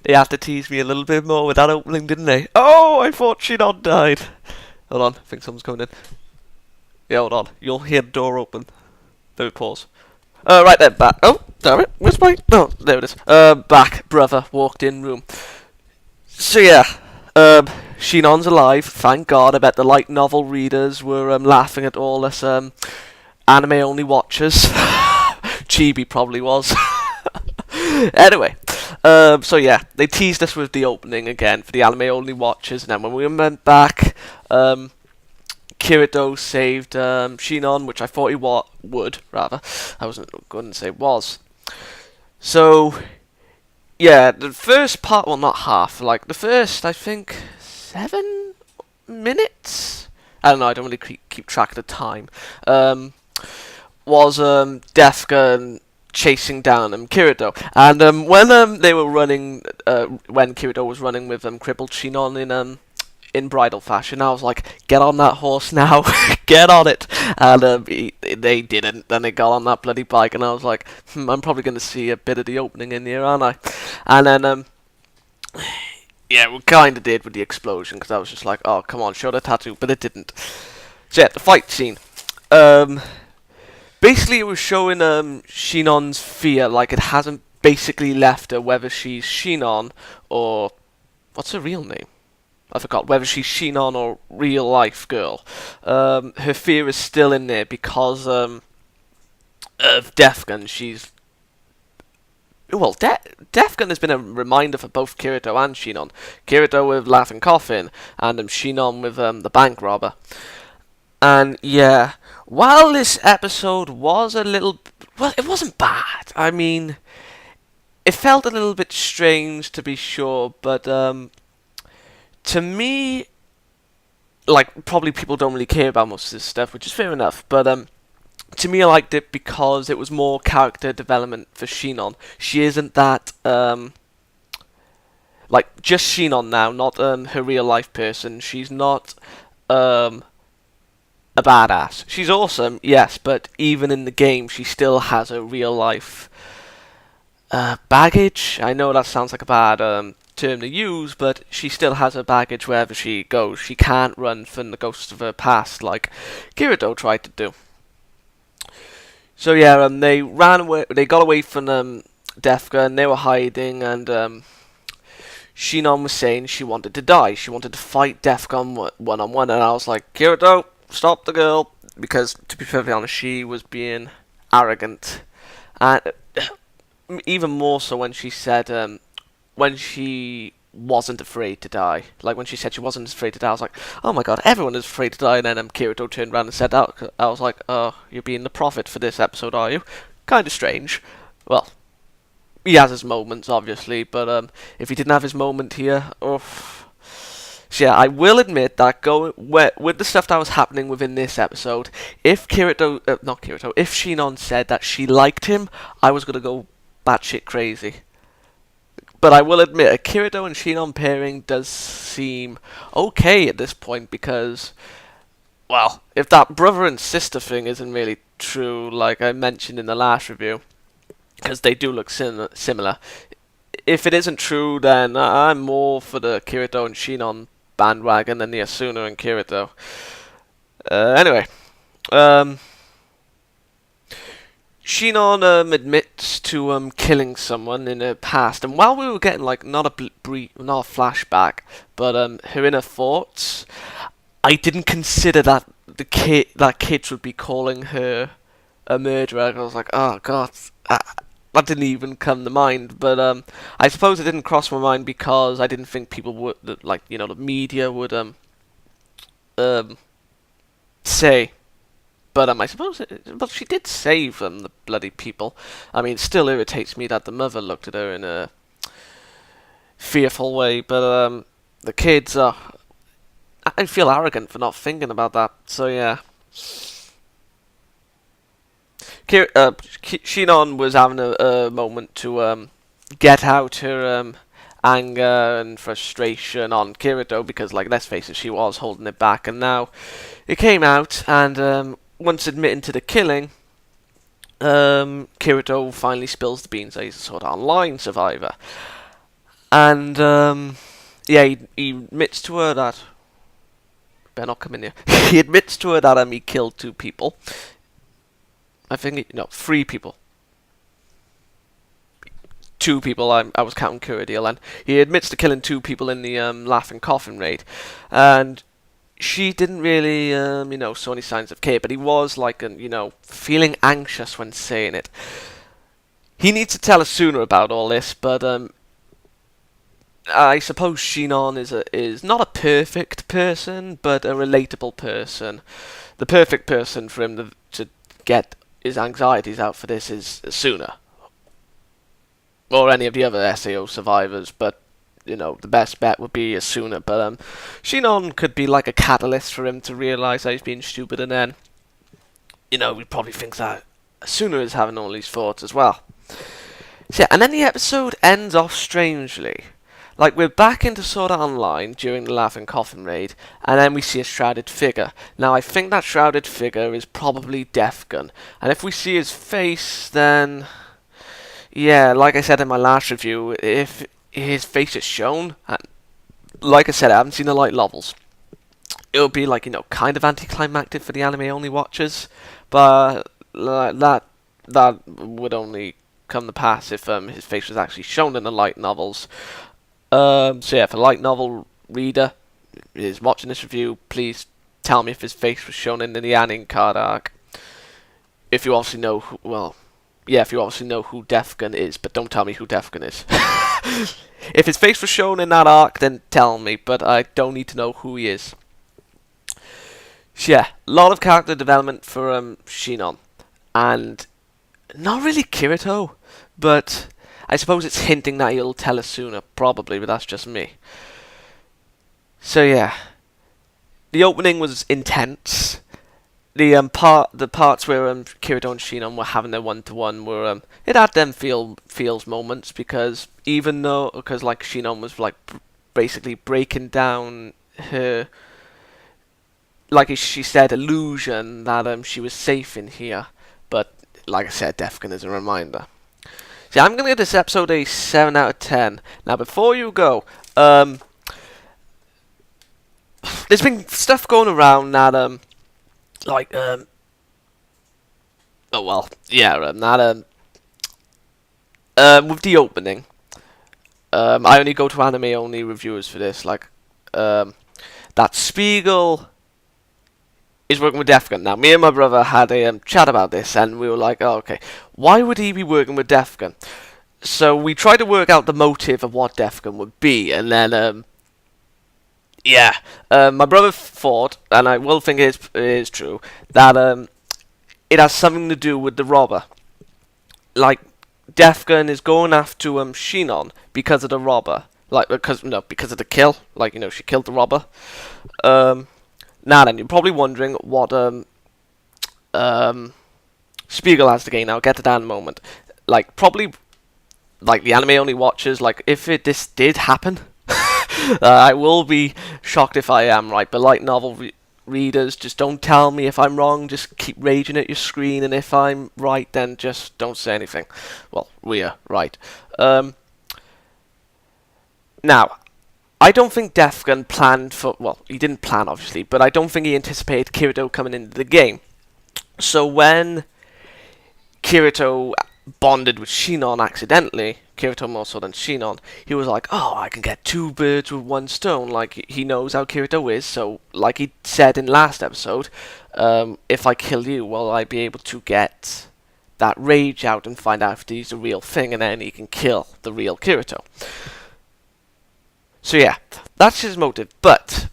They had to tease me a little bit more with that opening, didn't they? Oh, I thought Sinon died. Hold on, I think someone's coming in. Yeah, hold on. You'll hear the door open. There we pause. Right then, back. Oh, damn it. Where's my... No, there it is. Back. Brother walked in room. So yeah, Sinon's alive. Thank God. I bet the light novel readers were laughing at all us anime-only watchers. Chibi probably was. Anyway, so yeah, they teased us with the opening again for the anime-only watchers, and then when we went back, Kirito saved Sinon, which I thought he would, rather. I wasn't going to say was. So, yeah, the first part, well, not half, like, the first, I think, 7 minutes? I don't know, I don't really keep track of the time. Was Defka chasing down Kirito. And when they were running, when Kirito was running with crippled Sinon in bridal fashion, I was like, get on that horse now, get on it. And they didn't. Then they got on that bloody bike, and I was like, I'm probably going to see a bit of the opening in here, aren't I? And then, yeah, we kind of did with the explosion, because I was just like, oh, come on, show the tattoo, but it didn't. So yeah, the fight scene. Basically, it was showing Sinon's fear, like it hasn't basically left her, whether she's Sinon or... What's her real name? I forgot. Whether she's Sinon or real-life girl. Her fear is still in there because of Defgun. She's... Well, Defgun has been a reminder for both Kirito and Sinon. Kirito with Laughing Coffin, and Sinon with the bank robber. And yeah, while this episode was a little... Well, it wasn't bad. I mean, it felt a little bit strange to be sure, but to me, like, probably people don't really care about most of this stuff, which is fair enough, but to me I liked it because it was more character development for Sinon. She isn't that, like, just Sinon now, not her real life person. She's not a badass. She's awesome, yes, but even in the game, she still has a real life baggage. I know that sounds like a bad term to use, but she still has her baggage wherever she goes. She can't run from the ghosts of her past like Kirito tried to do. So yeah, they ran away. They got away from Defka, and they were hiding. And Sinon was saying she wanted to die. She wanted to fight Defka one-on-one, and I was like, Kirito, stop the girl, because to be perfectly honest, she was being arrogant, and even more so when she said when she wasn't afraid to die. Like when she said she wasn't afraid to die, I was like, oh my god, everyone is afraid to die. And then Kirito turned around and said that. I was like, oh, you're being the prophet for this episode, are you? Kind of strange. Well, he has his moments, obviously, but if he didn't have his moment here, oh. So yeah, I will admit that with the stuff that was happening within this episode, if if Sinon said that she liked him, I was gonna go batshit crazy. But I will admit, a Kirito and Sinon pairing does seem okay at this point because, well, if that brother and sister thing isn't really true, like I mentioned in the last review, because they do look similar. If it isn't true, then I'm more for the Kirito and Sinon bandwagon than the Asuna and Kirito. Anyway, Sinon admits to killing someone in her past, and while we were getting like not a flashback, but her inner thoughts, I didn't consider that kids would be calling her a murderer. I was like, oh god, that didn't even come to mind. But I suppose it didn't cross my mind because I didn't think people would, like, you know, the media would say. But I suppose but she did save them, the bloody people. I mean, it still irritates me that the mother looked at her in a fearful way. But the kids are... I feel arrogant for not thinking about that. So yeah. Sinon was having a moment to get out her anger and frustration on Kirito because, like, let's face it, she was holding it back, and now it came out. And once admitting to the killing, Kirito finally spills the beans that he's a sort of online survivor. And yeah, he admits to her that better not come in here. He admits to her that he killed 2 people. I think no, 3 people. 2 people. I was counting Kirito, and he admits to killing 2 people in the Laughing Coffin raid, and she didn't really show any signs of care, but he was like feeling anxious when saying it. He needs to tell us sooner about all this, but I suppose Sinon is not a perfect person, but a relatable person. The perfect person for him to get his anxieties out for this is Suna, or any of the other SAO survivors. But the best bet would be Suna. But Sinon could be like a catalyst for him to realise that he's being stupid, and then he probably thinks that Suna is having all these thoughts as well. So yeah, and then the episode ends off strangely. Like, we're back into Sword Art Online during the Laughing Coffin raid, and then we see a shrouded figure. Now, I think that shrouded figure is probably Gun, and if we see his face, then yeah, like I said in my last review, if his face is shown, and like I said, I haven't seen the light novels, it'll be like, kind of anticlimactic for the anime-only watchers, but that would only come to pass if his face was actually shown in the light novels. So yeah, for light novel reader is watching this review, please tell me if his face was shown in the ending card arc. If you obviously know if you obviously know who Gun is, but don't tell me who Gun is. If his face was shown in that arc, then tell me, but I don't need to know who he is. So yeah, a lot of character development for Sinon, and not really Kirito, but I suppose it's hinting that he'll tell us sooner, probably, but that's just me. So yeah, the opening was intense. The parts where Kirito and Sinon were having their one-to-one were it had them feels moments, because like Sinon was like basically breaking down her, like she said, illusion that she was safe in here. But like I said, Gun is a reminder. See, I'm gonna give this episode a 7 out of 10. Now, before you go, there's been stuff going around that with the opening. I only go to anime-only reviewers for this. Like, that Spiegel is working with Gun. Now, me and my brother had a chat about this, and we were like, oh, okay, why would he be working with Gun? So we tried to work out the motive of what Gun would be, and then, my brother thought, and I will think it is true, that it has something to do with the robber. Like, Gun is going after Sinon because of the robber. Like, because of the kill. Like, she killed the robber. Now then, you're probably wondering what Spiegel has to gain. I'll get to that in a moment. Like, probably, like, the anime-only watchers, like, if this did happen, I will be shocked if I am right, but light novel readers, just don't tell me if I'm wrong, just keep raging at your screen, and if I'm right, then just don't say anything. Well, we're right. Now, I don't think Gun planned for... Well, he didn't plan, obviously, but I don't think he anticipated Kirito coming into the game. So when Kirito bonded with Sinon accidentally, Kirito more so than Sinon, he was like, oh, I can get 2 birds with 1 stone. Like, he knows how Kirito is, so like he said in last episode, if I kill you, will I be able to get that rage out and find out if he's a real thing, and then he can kill the real Kirito. So yeah, that's his motive. But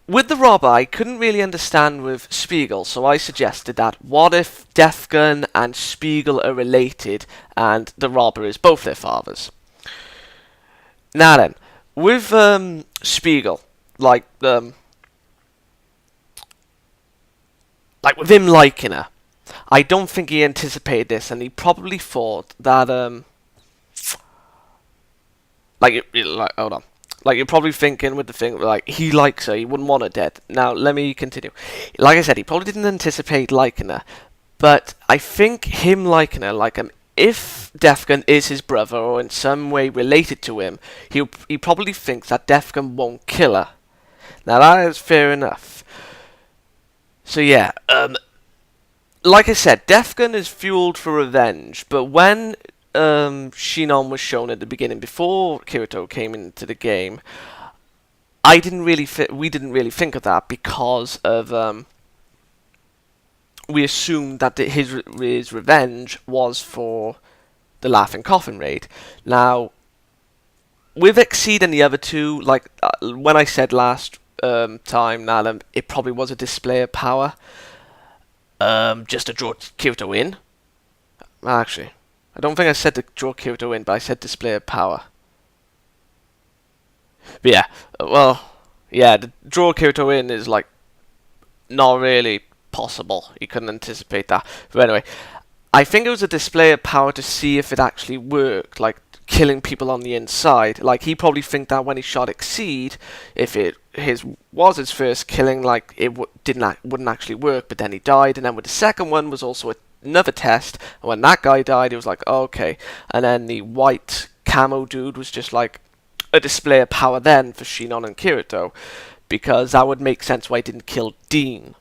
with the robber, I couldn't really understand with Spiegel, so I suggested that what if Gun and Spiegel are related and the robber is both their fathers? Now then, with Spiegel, like with him liking her, I don't think he anticipated this, and he probably thought that hold on. Like, you're probably thinking with the thing, like, he likes her, he wouldn't want her dead. Now, let me continue. Like I said, he probably didn't anticipate liking her, but I think him liking her, like, if Defcon is his brother or in some way related to him, he probably thinks that Defcon won't kill her. Now that is fair enough. So yeah, like I said, Defcon is fueled for revenge, but when Sinon was shown at the beginning, before Kirito came into the game, we didn't really think of that because of we assumed that his revenge was for the Laughing Coffin raid. Now, with Xaydam and the other two, like when I said last time, Nalam, it probably was a display of power, just to draw Kirito in. Actually, I don't think I said to draw Kirito in, but I said display of power. But yeah, well, yeah, the draw Kirito in is like not really possible. You couldn't anticipate that. But anyway, I think it was a display of power to see if it actually worked, like killing people on the inside. Like he probably think that when he shot Xaydam, if was his first killing, like it wouldn't actually work. But then he died, and then with the second one was also another test. And when that guy died, he was like, okay. And then the white camo dude was just like a display of power then for Sinon and Kirito, because that would make sense why he didn't kill Dean.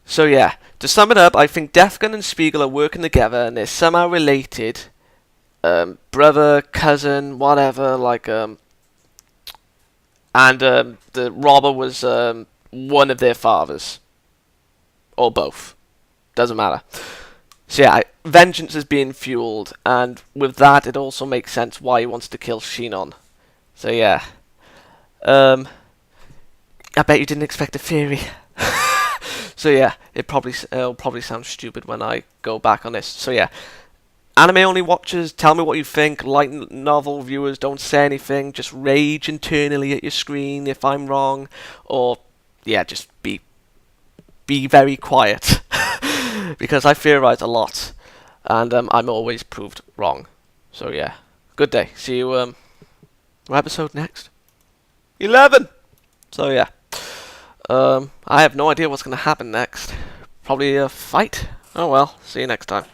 So yeah, to sum it up, I think Defcon and Spiegel are working together and they're somehow related. Brother, cousin, whatever, like, and the robber was one of their fathers. Or both. Doesn't matter. So yeah, vengeance is being fueled, and with that it also makes sense why he wants to kill Sinon. So yeah. I bet you didn't expect a theory. So yeah, it'll probably sound stupid when I go back on this. So yeah, anime only watchers, tell me what you think. Light novel viewers, don't say anything. Just rage internally at your screen if I'm wrong, or yeah, just be very quiet because I theorize a lot, and I'm always proved wrong. So yeah, good day. See you. What episode next? 11. So yeah. I have no idea what's going to happen next. Probably a fight? Oh well, see you next time.